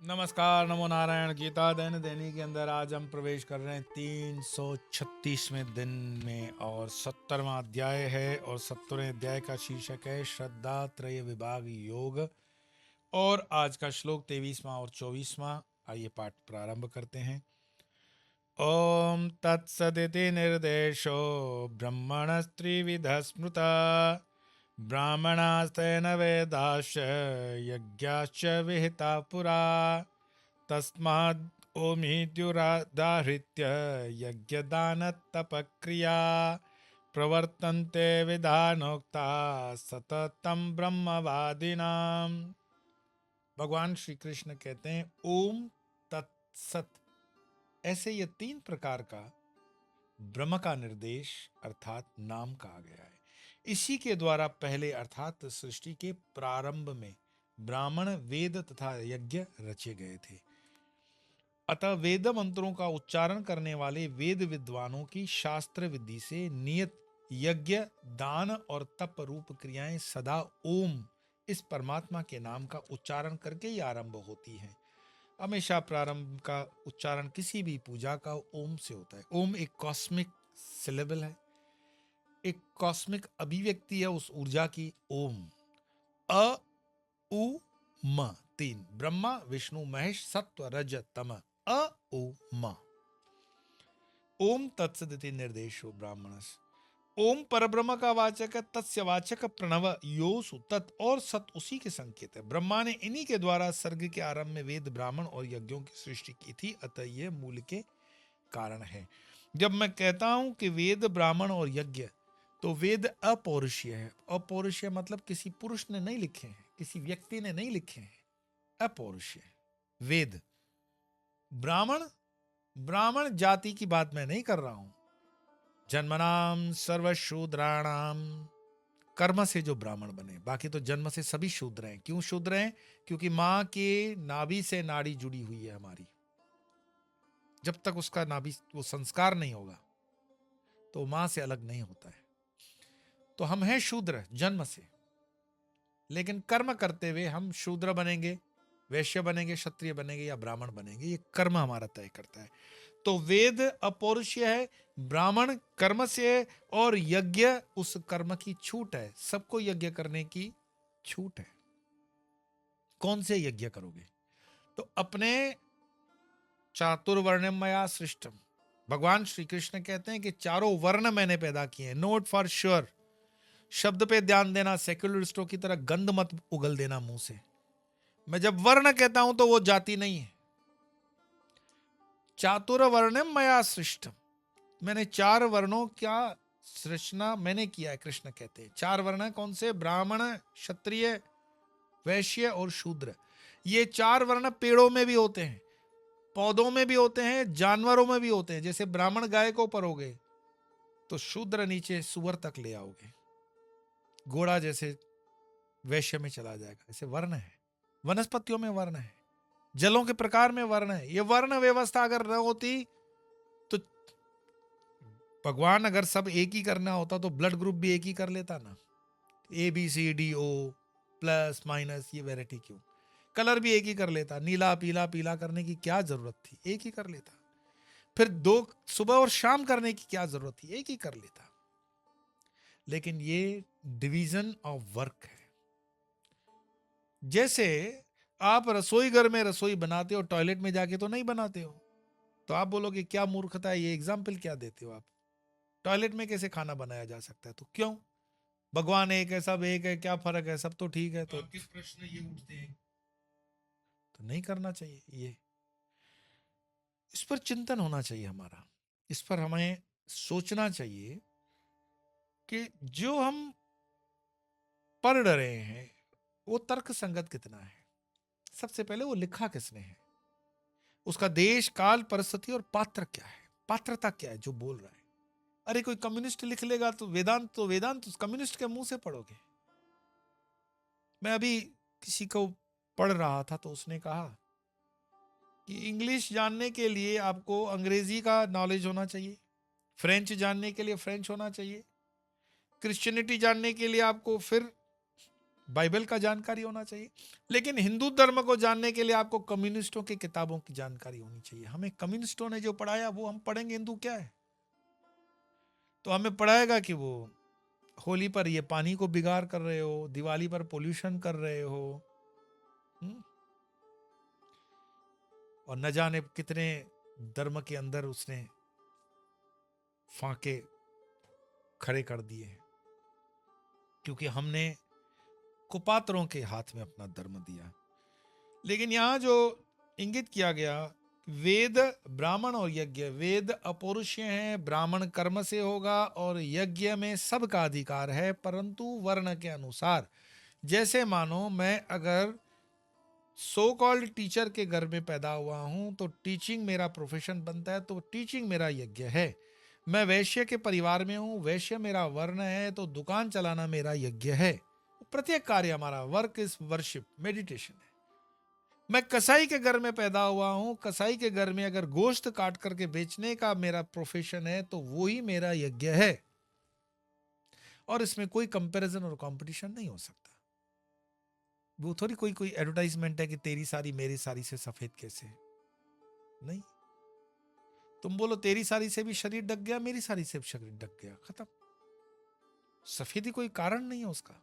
नमस्कार, नमो नारायण। गीता दैनिक के अंदर आज हम प्रवेश कर रहे हैं 336वें दिन में और 70वां अध्याय है और 70वें अध्याय का शीर्षक है श्रद्धा त्रय विभाग योग। और आज का श्लोक 23वां और 24वां। आइए पाठ प्रारंभ करते हैं। ओम तत्सदिति निर्देशो ब्रह्मणस्त्रिविधः स्मृता ब्राह्मणास्तेन वेदाश्च यज्ञाश्च विहिता पुरा तस्माद् ओमित्युदाहृत्य यज्ञदानतपक्रिया प्रवर्तन्ते विधानोक्ता सततं ब्रह्मवादिनाम। भगवान श्री कृष्ण कहते हैं ओम तत्सत। ऐसे ये 3 प्रकार का ब्रह्म का निर्देश अर्थात नाम कहा गया है। इसी के द्वारा पहले अर्थात सृष्टि के प्रारंभ में ब्राह्मण वेद तथा यज्ञ रचे गए थे। अतः वेद मंत्रों का उच्चारण करने वाले वेद विद्वानों की शास्त्र विधि से नियत यज्ञ दान और तप रूप क्रियाएं सदा ओम इस परमात्मा के नाम का उच्चारण करके ही आरंभ होती हैं। हमेशा प्रारंभ का उच्चारण किसी भी पूजा का ओम से होता है। ओम एक कॉस्मिक सिलेबल है, एक कॉस्मिक अभिव्यक्ति है उस ऊर्जा की। ओम अ उ म 3 ब्रह्मा विष्णु महेश सत्व रज तम अ उ म। ओम तत्सदिति निर्देशो ब्राह्मणस। ओम परब्रह्म का वाचक है, तस्य वाचक प्रणव योसु तत् और सत उसी के संकेत है। ब्रह्मा ने इन्हीं के द्वारा सर्ग के आरंभ में वेद ब्राह्मण और यज्ञों की सृष्टि की थी, अतः यह मूल के कारण है। जब मैं कहता हूं कि वेद ब्राह्मण और यज्ञ, तो वेद अपौरुषीय है। अपौरुषीय मतलब किसी पुरुष ने नहीं लिखे हैं, किसी व्यक्ति ने नहीं लिखे हैं, अपौरुषीय वेद। ब्राह्मण, ब्राह्मण जाति की बात मैं नहीं कर रहा हूं। जन्मनाम सर्वशूद्राणाम, कर्म से जो ब्राह्मण बने, बाकी तो जन्म से सभी शूद्र हैं। क्यों शूद्र हैं? क्योंकि मां के नाभि से नाड़ी जुड़ी हुई है हमारी। जब तक उसका नाभि वो संस्कार नहीं होगा तो मां से अलग नहीं होता है। तो हम हैं शूद्र जन्म से, लेकिन कर्म करते हुए हम शूद्र बनेंगे, वैश्य बनेंगे, क्षत्रिय बनेंगे या ब्राह्मण बनेंगे, ये कर्म हमारा तय करता है। तो वेद अपौरुषीय है, ब्राह्मण कर्म से है और यज्ञ उस कर्म की छूट है। सबको यज्ञ करने की छूट है। कौन से यज्ञ करोगे? तो अपने चातुर्वर्ण्यमया सृष्टम, भगवान श्री कृष्ण कहते हैं कि चारों वर्ण मैंने पैदा किए हैं। नोट फॉर श्योर, शब्द पे ध्यान देना, सेक्युलरिस्टों की तरह गंद मत उगल देना मुंह से। मैं जब वर्ण कहता हूं तो वो जाति नहीं है। चातुर्वर्ण्यम मया सृष्टम, मैंने 4 वर्णों का सृष्टना मैंने किया है। कृष्ण कहते हैं 4 वर्ण कौन से? ब्राह्मण, क्षत्रिय, वैश्य और शूद्र। ये 4 वर्ण पेड़ों में भी होते हैं, पौधों में भी होते हैं, जानवरों में भी होते हैं। जैसे ब्राह्मण गाय को परोगे तो शूद्र नीचे सुअर तक ले आओगे, घोड़ा जैसे वैश्य में चला जाएगा। ऐसे वर्ण है, वनस्पतियों में वर्ण है, जलों के प्रकार में वर्ण है। ये वर्ण व्यवस्था अगर न होती तो भगवान अगर सब एक ही करना होता तो ब्लड ग्रुप भी एक ही कर लेता ना। ABCDO प्लस माइनस, ये वैरायटी क्यों? कलर भी एक ही कर लेता, नीला पीला पीला करने की क्या जरूरत थी? एक ही कर लेता। फिर 2 सुबह और शाम करने की क्या जरूरत थी? एक ही कर लेता। लेकिन ये डिवीजन ऑफ वर्क है। जैसे आप रसोई घर में रसोई बनाते हो, टॉयलेट में जाके तो नहीं बनाते हो। तो आप बोलोगे क्या मूर्खता है, ये एग्जाम्पल क्या देते हो आप? टॉयलेट में कैसे खाना बनाया जा सकता है? तो क्यों? भगवान एक है, सब एक है, क्या फर्क है? सब तो ठीक है। तो आपके प्रश्न ये उठते हैं, तो नहीं करना चाहिए। ये इस पर चिंतन होना चाहिए हमारा। इस पर हमें सोचना चाहिए कि जो हम पढ़ रहे हैं वो तर्क संगत कितना है। सबसे पहले वो लिखा किसने है, उसका देश काल परिस्थिति और पात्र क्या है, पात्रता क्या है जो बोल रहा है। अरे कोई कम्युनिस्ट लिख लेगा तो वेदांत उस कम्युनिस्ट के मुंह से पढ़ोगे। मैं अभी किसी को पढ़ रहा था तो उसने कहा कि इंग्लिश जानने के लिए आपको अंग्रेजी का नॉलेज होना चाहिए, फ्रेंच जानने के लिए फ्रेंच होना चाहिए, क्रिश्चियनिटी जानने के लिए आपको फिर बाइबल का जानकारी होना चाहिए। लेकिन हिंदू धर्म को जानने के लिए आपको कम्युनिस्टों की किताबों की जानकारी होनी चाहिए। हमें कम्युनिस्टों ने जो पढ़ाया वो हम पढ़ेंगे, हिंदू क्या है? तो हमें पढ़ाएगा कि वो होली पर ये पानी को बिगाड़ कर रहे हो, दिवाली पर पोल्यूशन कर रहे हो, और न जाने कितने धर्म के अंदर उसने फांके खड़े कर दिए हैं, क्योंकि हमने कुपात्रों के हाथ में अपना धर्म दिया। लेकिन यहां जो इंगित किया गया, वेद ब्राह्मण और यज्ञ, वेद अपौरुषीय है, ब्राह्मण कर्म से होगा और यज्ञ में सबका अधिकार है, परंतु वर्ण के अनुसार। जैसे मानो मैं अगर सो कॉल्ड टीचर के घर में पैदा हुआ हूं तो टीचिंग मेरा प्रोफेशन बनता है, तो टीचिंग मेरा यज्ञ है। मैं वैश्य के परिवार में हूं, वैश्य मेरा वर्ण है, तो दुकान चलाना मेरा यज्ञ है। प्रत्येक कार्य हमारा वर्क इज वर्शिप, मेडिटेशन है। मैं कसाई के घर में पैदा हुआ हूं, कसाई के घर में अगर गोश्त काट करके बेचने का मेरा प्रोफेशन है तो वो ही मेरा यज्ञ है, और इसमें कोई कंपैरिजन और कंपटीशन नहीं हो सकता। वो थोड़ी कोई कोई एडवर्टाइजमेंट है कि तेरी साड़ी मेरी साड़ी से सफेद कैसे, नहीं। तुम बोलो तेरी साड़ी से भी शरीर ढक गया, मेरी साड़ी से भी शरीर ढक गया, खत्म। सफेदी कोई कारण नहीं है उसका।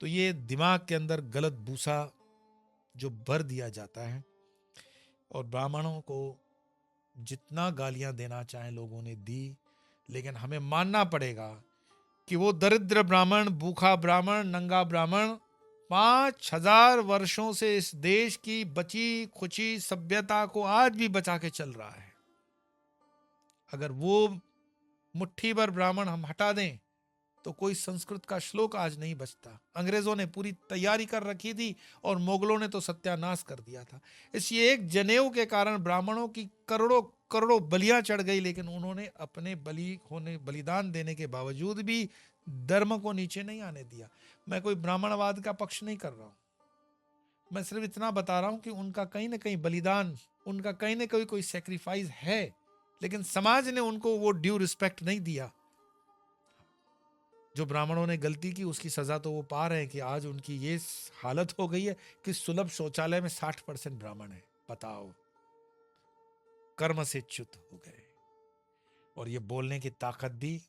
तो ये दिमाग के अंदर गलत भूसा जो भर दिया जाता है, और ब्राह्मणों को जितना गालियां देना चाहे लोगों ने दी, लेकिन हमें मानना पड़ेगा कि वो दरिद्र ब्राह्मण, भूखा ब्राह्मण, नंगा ब्राह्मण 5000 वर्षों से इस देश की बची खुची सभ्यता को आज भी बचा के चल रहा है। अगर वो मुट्ठी भर ब्राह्मण हम हटा दें तो कोई संस्कृत का श्लोक आज नहीं बचता। अंग्रेजों ने पूरी तैयारी कर रखी थी और मुगलों ने तो सत्यानाश कर दिया था। इसलिए एक जनेऊ के कारण ब्राह्मणों की करोड़ों करोड़ों बलियां चढ़ गई, लेकिन उन्होंने अपने बलिदान देने के बावजूद भी धर्म को नीचे नहीं आने दिया। मैं कोई ब्राह्मणवाद का पक्ष नहीं कर रहा हूं, मैं सिर्फ इतना बता रहा हूं कि उनका कहीं ना कहीं बलिदान, उनका कहीं ना कहीं कोई सेक्रीफाइस है, लेकिन समाज ने उनको वो ड्यू रिस्पेक्ट नहीं दिया। जो ब्राह्मणों ने गलती की उसकी सजा तो वो पा रहे हैं कि आज उनकी ये हालत हो गई है कि सुलभ शौचालय में 60% ब्राह्मण है। बताओ, कर्म से च्युत हो गए। और ये बोलने की ताकत भी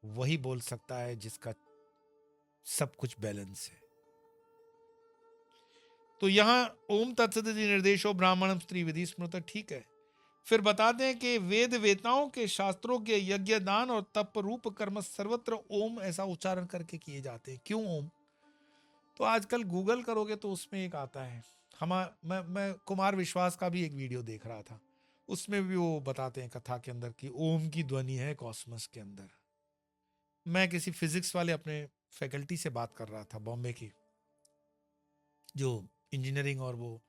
वही बोल सकता है जिसका सब कुछ बैलेंस है। तो यहां ओम तत्सदिति निर्देशो ब्राह्मणम स्त्री विधि स्मृत, ठीक है। फिर बताते हैं कि वेद वेताओं के शास्त्रों के यज्ञ दान और तप रूप कर्म सर्वत्र ओम ऐसा उच्चारण करके किए जाते हैं। क्यों ओम? तो आजकल गूगल करोगे तो उसमें एक आता है, मैं कुमार विश्वास का भी एक वीडियो देख रहा था, उसमें भी वो बताते हैं कथा के अंदर कि ओम की ध्वनि है कॉस्मस के अंदर। मैं किसी फिजिक्स वाले अपने फैकल्टी से बात कर रहा था, बॉम्बे की, जो इंजीनियरिंग और वो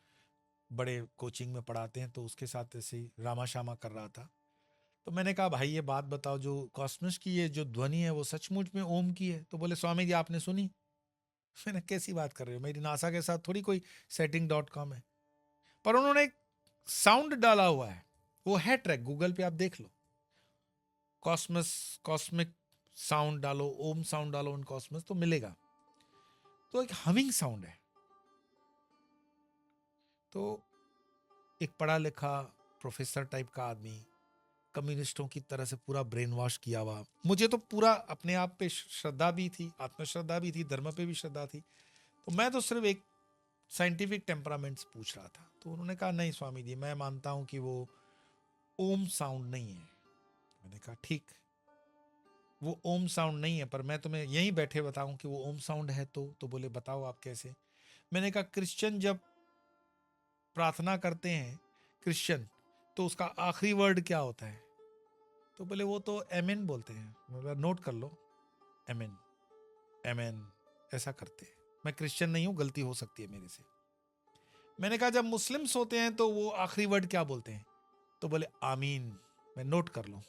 बड़े कोचिंग में पढ़ाते हैं, तो उसके साथ ऐसे ही रामा शामा कर रहा था। तो मैंने कहा भाई ये बात बताओ, जो कॉस्मस की ये जो ध्वनि है वो सचमुच में ओम की है? तो बोले स्वामी जी आपने सुनी? मैंने कैसी बात कर रहे हो, मेरी नासा के साथ थोड़ी कोई setting.com है। पर उन्होंने एक साउंड डाला हुआ है, वो है ट्रैक, गूगल पे आप देख लो, कॉस्मस कॉस्मिक साउंड डालो, ओम साउंड डालो इन कॉस्मस तो मिलेगा। तो एक हमिंग साउंड है। तो एक पढ़ा लिखा प्रोफेसर टाइप का आदमी, कम्युनिस्टों की तरह से पूरा ब्रेन वॉश किया हुआ, मुझे तो पूरा अपने आप पे श्रद्धा भी थी, आत्मश्रद्धा भी थी, धर्म पे भी श्रद्धा थी, तो मैं तो सिर्फ एक साइंटिफिक टेम्परामेंट्स पूछ रहा था। तो उन्होंने कहा नहीं स्वामी जी मैं मानता हूं कि वो ओम साउंड नहीं है। मैंने कहा ठीक, वो ओम साउंड नहीं है, पर मैं तुम्हें यहीं बैठे बताऊं कि वो ओम साउंड है। तो बोले बताओ आप कैसे? मैंने कहा क्रिश्चियन जब प्रार्थना करते हैं क्रिश्चियन, तो उसका आखिरी वर्ड क्या होता है? तो बोले वो तो एमेन बोलते हैं। नोट कर लो, एमेन एमेन ऐसा करते हैं। मैं क्रिश्चियन नहीं हूं, गलती हो सकती है मेरे से। मैंने कहा जब मुस्लिम्स होते हैं तो वो आखिरी वर्ड क्या बोलते हैं? तो बोले आमीन। मैं नोट कर लूं।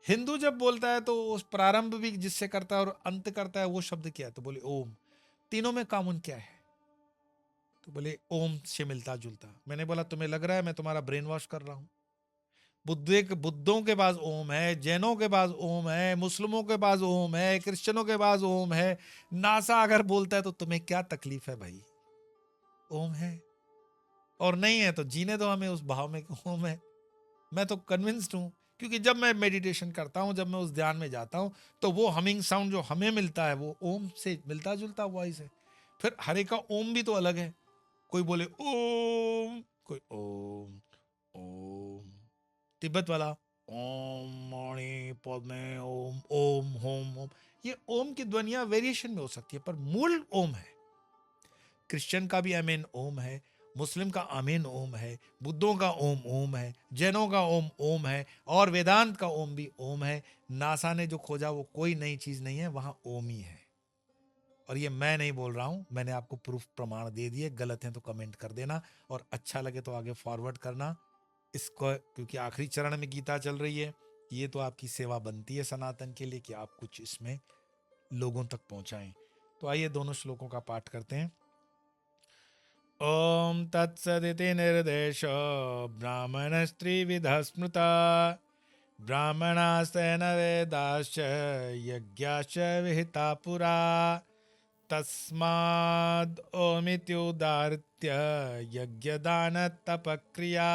हिंदू जब बोलता है तो उस प्रारंभ भी जिससे करता है और अंत करता है वो शब्द क्या है? तो बोले ओम। तीनों में कॉमन क्या है? तो बोले ओम से मिलता जुलता। मैंने बोला तुम्हें लग रहा है मैं तुम्हारा ब्रेन वॉश कर रहा हूं? बुद्धों के पास ओम है, जैनों के पास ओम है, मुस्लिमों के पास ओम है, क्रिश्चियनों के पास ओम है। नासा अगर बोलता है तो तुम्हें क्या तकलीफ है भाई? ओम है। और नहीं है तो जीने दो हमें उस भाव में कि ओम है। मैं तो कन्विंस्ड हूँ, क्योंकि जब मैं मेडिटेशन करता हूँ, जब मैं उस ध्यान में जाता हूँ, तो वो हमिंग साउंड जो हमें मिलता है वो ओम से मिलता जुलता वॉइस है। फिर हर एक का ओम भी तो अलग है। कोई बोले ओम, कोई ओम ओम। तिब्बत वाला ओम मणि पद्मे ओम ओम होम ओम। ये ओम की ध्वनियां वेरिएशन में हो सकती है, पर मूल ओम है। क्रिश्चियन का भी आमीन ओम है, मुस्लिम का आमीन ओम है, बुद्धों का ओम ओम है, जैनों का ओम ओम है, और वेदांत का ओम भी ओम है। नासा ने जो खोजा वो कोई नई चीज नहीं है, वहां ओम ही है। और ये मैं नहीं बोल रहा हूं, मैंने आपको प्रूफ प्रमाण दे दिए। गलत है तो कमेंट कर देना, और अच्छा लगे तो आगे फॉरवर्ड करना इसको, क्योंकि आखिरी चरण में गीता चल रही है। ये तो आपकी सेवा बनती है सनातन के लिए कि आप कुछ इसमें लोगों तक पहुंचाएं। तो आइए दोनों श्लोकों का पाठ करते हैं। ओम तत्सदिति निर्देश ब्राह्मणस्त्रिविधः स्मृता ब्राह्मणास्तेन वेदाश्च यज्ञाश्च विहिता पुरा तस्माद् ओमित्युदाहृत्य यज्ञदानतपक्रिया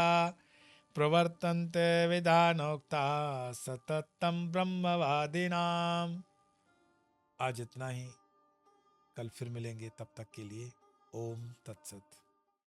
प्रवर्तन्ते विधानोक्ता सततं ब्रह्मवादिनाम्। आज इतना ही, कल फिर मिलेंगे, तब तक के लिए ओम तत्सत।